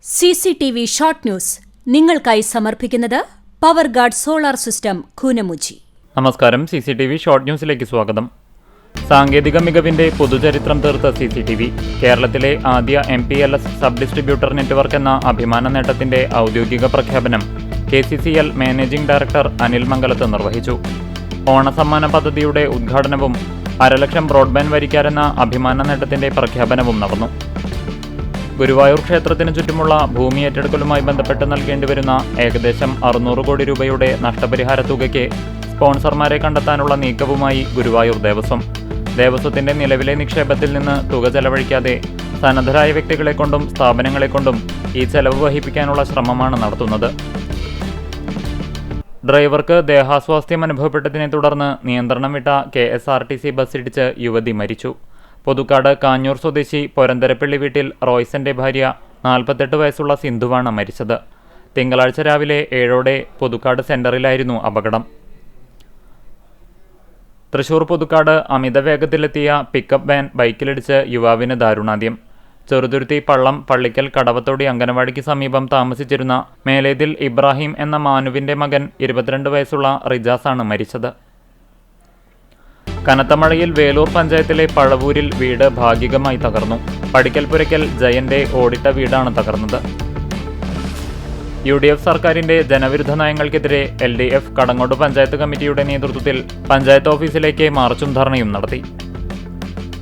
CCTV short news നിങ്ങൾക്കായി സമർപ്പിക്കുന്നത് power guard solar system Koonamuchi. നമസ്കാരം. CCTV ഷോർട്ട് ന്യൂസിലേക്ക് സ്വാഗതം. സാങ്കേതിക മികവിന്റെ പുതുചരിത്രം തീർത്ത CCTV കേരളത്തിലെ ആദ്യ MPLS സബ് ഡിസ്ട്രിബ്യൂട്ടർ നെറ്റ്വർക്ക് എന്ന അഭിമാന നേട്ടത്തിന്റെ ഔദ്യോഗിക പ്രഖ്യാപനം KCCL മാനേജിംഗ് ഡയറക്ടർ അനിൽ മംഗലത്ത് നിർവഹിച്ചു. ഓണസമ്മാന പദ്ധതിയുടെ ഉദ്ഘാടനവും 1,00,000 ബ്രോഡ്ബാൻഡ് വരിക്കാരെന്ന അഭിമാന നേട്ടത്തിന്റെ പ്രഖ്യാപനവും നടന്നു. ഗുരുവായൂർ ക്ഷേത്രത്തിന് ചുറ്റുമുള്ള ഭൂമി ഏറ്റെടുക്കലുമായി ബന്ധപ്പെട്ട് നൽകേണ്ടിവരുന്ന ഏകദേശം 600 കോടി രൂപയുടെ നഷ്ടപരിഹാര തുകയ്ക്ക് സ്പോൺസർമാരെ കണ്ടെത്താനുള്ള നീക്കവുമായി ഗുരുവായൂർ ദേവസ്വത്തിന്റെ നിലവിലെ നിക്ഷേപത്തിൽ നിന്ന് തുക ചെലവഴിക്കാതെ സന്നദ്ധരായ വ്യക്തികളെക്കൊണ്ടും സ്ഥാപനങ്ങളെക്കൊണ്ടും ഈ ചെലവ് വഹിപ്പിക്കാനുള്ള ശ്രമമാണ് നടത്തുന്നത്. ഡ്രൈവർക്ക് ദേഹാസ്വാസ്ഥ്യം അനുഭവപ്പെട്ടതിനെ തുടർന്ന് നിയന്ത്രണം വിട്ട KSRTC ബസ് ഇടിച്ച് യുവതി മരിച്ചു. പുതുക്കാട് കാഞ്ഞൂർ സ്വദേശി പൊരന്തരപ്പള്ളി വീട്ടിൽ റോയ്സന്റെ ഭാര്യ 48 വയസ്സുള്ള സിന്ധുവാണ് മരിച്ചത്. തിങ്കളാഴ്ച രാവിലെ 7 പുതുക്കാട് സെന്ററിലായിരുന്നു അപകടം. തൃശൂർ പുതുക്കാട് അമിത വേഗത്തിലെത്തിയ പിക്കപ്പ് വാൻ ബൈക്കിലിടിച്ച് യുവാവിന് ദാരുണാന്ത്യം. ചെറുതുരുത്തി പള്ളം പള്ളിക്കൽ കടവത്തോടി അംഗനവാടിക്ക് സമീപം താമസിച്ചിരുന്ന മേലേതിൽ ഇബ്രാഹിം എന്ന മാനുവിന്റെ മകൻ 22 വയസ്സുള്ള റിജാസാണ് മരിച്ചത്. കനത്ത മഴയിൽ വേലൂർ പഞ്ചായത്തിലെ പഴവൂരിൽ വീട് ഭാഗികമായി തകർന്നു. പടിക്കൽപുരയ്ക്കൽ ജയന്റെ ഓടിട്ട വീടാണ് തകർന്നത്. UDF സർക്കാരിന്റെ ജനവിരുദ്ധ നയങ്ങൾക്കെതിരെ LDF കടങ്ങോട് പഞ്ചായത്ത് കമ്മിറ്റിയുടെ നേതൃത്വത്തിൽ പഞ്ചായത്ത് ഓഫീസിലേക്ക് മാർച്ചും ധർണയും നടത്തി.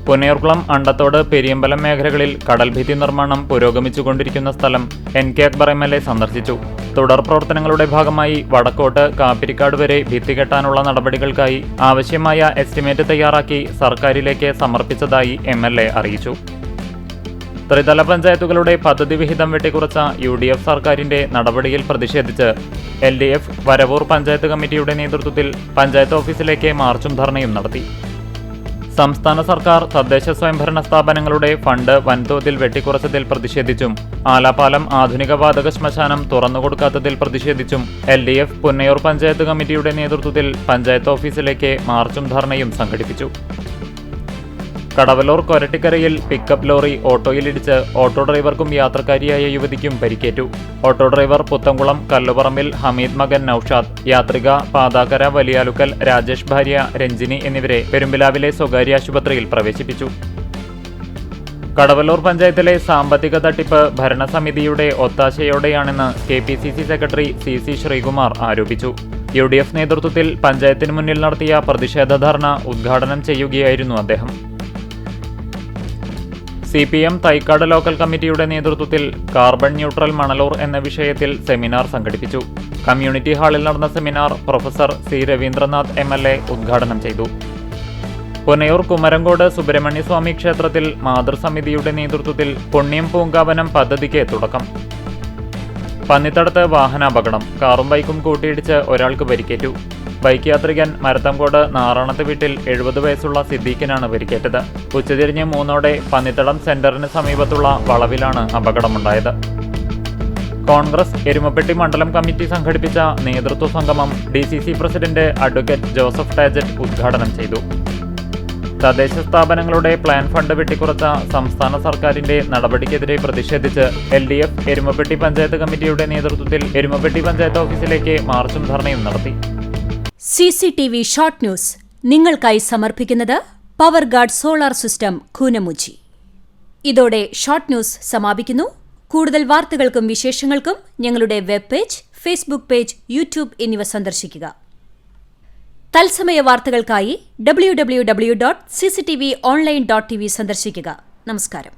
പുന്നയൂർകുളം അണ്ടത്തോട് പെരിയമ്പലം മേഖലകളിൽ കടൽഭിത്തി നിർമ്മാണം പുരോഗമിച്ചുകൊണ്ടിരിക്കുന്ന സ്ഥലം NK അക്ബർ MLA സന്ദർശിച്ചു. തുടർ പ്രവർത്തനങ്ങളുടെ ഭാഗമായി വടക്കോട്ട് കാപ്പിരിക്കാട് വരെ ഭിത്തി കെട്ടാനുള്ള നടപടികൾക്കായി ആവശ്യമായ എസ്റ്റിമേറ്റ് തയ്യാറാക്കി സർക്കാരിലേക്ക് സമർപ്പിച്ചതായി MLA അറിയിച്ചു. ത്രിതല പഞ്ചായത്തുകളുടെ പദ്ധതി വിഹിതം വെട്ടിക്കുറച്ച UDF സർക്കാരിന്റെ നടപടിയിൽ പ്രതിഷേധിച്ച് LDF വരവൂർ പഞ്ചായത്ത് കമ്മിറ്റിയുടെ നേതൃത്വത്തിൽ പഞ്ചായത്ത് ഓഫീസിലേക്ക് മാർച്ചും ധർണയും നടത്തി. സംസ്ഥാന സർക്കാർ തദ്ദേശ സ്വയംഭരണ സ്ഥാപനങ്ങളുടെ ഫണ്ട് വൻതോതിൽ വെട്ടിക്കുറച്ചതിൽ പ്രതിഷേധിച്ചും ആലാപാലം ആധുനിക വാതക ശ്മശാനം തുറന്നുകൊടുക്കാത്തതിൽ പ്രതിഷേധിച്ചും LDF പുന്നയൂർ പഞ്ചായത്ത് കമ്മിറ്റിയുടെ നേതൃത്വത്തിൽ പഞ്ചായത്ത് ഓഫീസിലേക്ക് മാർച്ചും ധർണയും സംഘടിപ്പിച്ചു. കടവലൂർ കൊരട്ടിക്കരയിൽ പിക്കപ്പ് ലോറി ഓട്ടോയിലിടിച്ച് ഓട്ടോ ഡ്രൈവർക്കും യാത്രക്കാരിയായ യുവതിക്കും പരിക്കേറ്റു. ഓട്ടോ ഡ്രൈവർ പുത്തംകുളം കല്ലുപറമ്പിൽ ഹമീദ് മകൻ നൌഷാദ്, യാത്രിക പാതാക്കര വലിയാലുക്കൽ രാജേഷ് ഭാര്യ രഞ്ജിനി എന്നിവരെ പെരുമ്പിലാവിലെ സ്വകാര്യ ആശുപത്രിയിൽ പ്രവേശിപ്പിച്ചു. കടവലൂർ പഞ്ചായത്തിലെ സാമ്പത്തിക തട്ടിപ്പ് ഭരണസമിതിയുടെ ഒത്താശയോടെയാണെന്ന് KPCC സെക്രട്ടറി CC ശ്രീകുമാർ ആരോപിച്ചു. UDF നേതൃത്വത്തിൽ പഞ്ചായത്തിന് മുന്നിൽ നടത്തിയ പ്രതിഷേധ ധർണ ഉദ്ഘാടനം ചെയ്യുകയായിരുന്നു അദ്ദേഹം. CPM തൈക്കാട് ലോക്കൽ കമ്മിറ്റിയുടെ നേതൃത്വത്തിൽ കാർബൺ ന്യൂട്രൽ മണലൂർ എന്ന വിഷയത്തിൽ സെമിനാർ സംഘടിപ്പിച്ചു. കമ്മ്യൂണിറ്റി ഹാളിൽ നടന്ന seminar professor C Raveendranath MLA ഉദ്ഘാടനം ചെയ്തു. പുന്നയൂർ കുമരങ്കോട് സുബ്രഹ്മണ്യസ്വാമി ക്ഷേത്രത്തിൽ മാതൃസമിതിയുടെ നേതൃത്വത്തിൽ പുണ്യം പൂങ്കാവനം പദ്ധതിക്ക് തുടക്കം. പന്നിത്തടത്ത് വാഹനാപകടം. കാറും ബൈക്കും കൂട്ടിയിടിച്ച് ഒരാൾക്ക് പരിക്കേറ്റു. ബൈക്ക് യാത്രികൻ മരത്തംകോട് നാറാണത്ത് വീട്ടിൽ 70 വയസ്സുള്ള സിദ്ദീഖിനാണ് പരിക്കേറ്റത്. ഉച്ചതിരിഞ്ഞ് 3 പന്നിത്തടം സെന്ററിന് സമീപത്തുള്ള വളവിലാണ് അപകടമുണ്ടായത്. കോൺഗ്രസ് എരുമപ്പെട്ടി മണ്ഡലം കമ്മിറ്റി സംഘടിപ്പിച്ച നേതൃത്വ സംഗമം DCC പ്രസിഡന്റ് അഡ്വക്കേറ്റ് ജോസഫ് ടാജറ്റ് ഉദ്ഘാടനം ചെയ്തു. തദ്ദേശ സ്ഥാപനങ്ങളുടെ പ്ലാൻ ഫണ്ട് വെട്ടിക്കുറച്ച സംസ്ഥാന സർക്കാരിന്റെ നടപടിക്കെതിരെ പ്രതിഷേധിച്ച് LDF എരുമപ്പെട്ടി പഞ്ചായത്ത് കമ്മിറ്റിയുടെ നേതൃത്വത്തിൽ എരുമപ്പെട്ടി പഞ്ചായത്ത് ഓഫീസിലേക്ക് മാർച്ചും ധർണയും നടത്തി. CCTV ഷോർട്ട് ന്യൂസ് നിങ്ങൾക്കായി സമർപ്പിക്കുന്നത് power guard solar system Koonamuchi. ഇതോടെ ഷോർട്ട് ന്യൂസ് സമാപിക്കുന്നു. കൂടുതൽ വാർത്തകൾക്കും വിശേഷങ്ങൾക്കും ഞങ്ങളുടെ web page, Facebook page, YouTube എന്നിവ സന്ദർശിക്കുക. തത്സമയ വാർത്തകൾക്കായി www.cctv online.tv സന്ദർശിക്കുക. നമസ്കാരം.